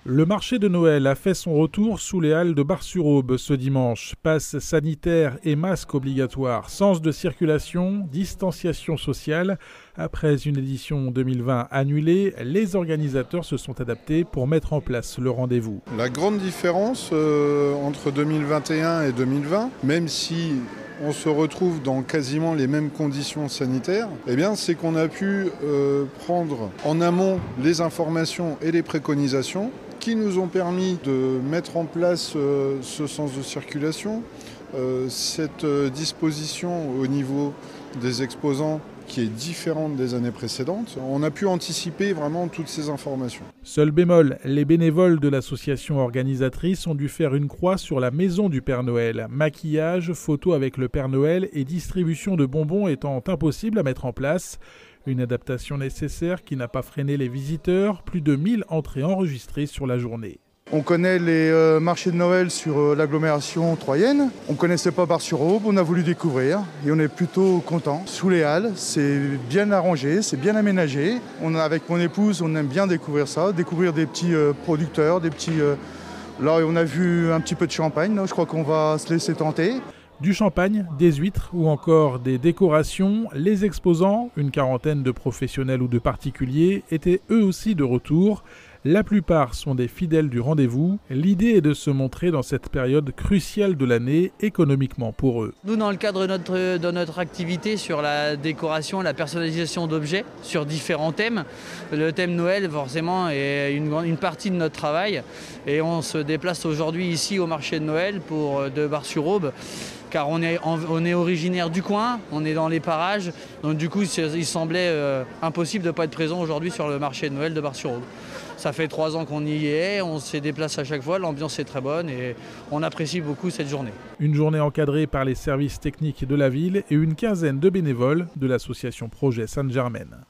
Le marché de Noël a fait son retour sous les halles de Bar-sur-Aube ce dimanche. Passe sanitaire et masque obligatoire, sens de circulation, distanciation sociale. Après une édition 2020 annulée, les organisateurs se sont adaptés pour mettre en place le rendez-vous. La grande différence entre 2021 et 2020, même si on se retrouve dans quasiment les mêmes conditions sanitaires, c'est qu'on a pu prendre en amont les informations et les préconisations qui nous ont permis de mettre en place ce sens de circulation, cette disposition au niveau des exposants qui est différente des années précédentes. On a pu anticiper vraiment toutes ces informations. Seul bémol, les bénévoles de l'association organisatrice ont dû faire une croix sur la maison du Père Noël. Maquillage, photos avec le Père Noël et distribution de bonbons étant impossible à mettre en place. Une adaptation nécessaire qui n'a pas freiné les visiteurs, plus de 1000 entrées enregistrées sur la journée. On connaît les marchés de Noël sur l'agglomération troyenne. On ne connaissait pas Bar-sur-Aube, on a voulu découvrir et on est plutôt content. Sous les halles, c'est bien arrangé, c'est bien aménagé. Avec mon épouse, on aime bien découvrir ça, découvrir des petits producteurs, des petits... Là, on a vu un petit peu de champagne, je crois qu'on va se laisser tenter. Du champagne, des huîtres ou encore des décorations, les exposants, une quarantaine de professionnels ou de particuliers, étaient eux aussi de retour. La plupart sont des fidèles du rendez-vous. L'idée est de se montrer dans cette période cruciale de l'année économiquement pour eux. Nous, dans le cadre de notre activité sur la décoration, la personnalisation d'objets sur différents thèmes, le thème Noël forcément est une partie de notre travail et on se déplace aujourd'hui ici au marché de Noël de Bar-sur-Aube. Car on est originaire du coin, on est dans les parages, donc du coup il semblait impossible de ne pas être présent aujourd'hui sur le marché de Noël de Bar-sur-Aube. Ça fait 3 ans qu'on y est, on se déplace à chaque fois, l'ambiance est très bonne et on apprécie beaucoup cette journée. Une journée encadrée par les services techniques de la ville et une quinzaine de bénévoles de l'association Projet Sainte-Germaine.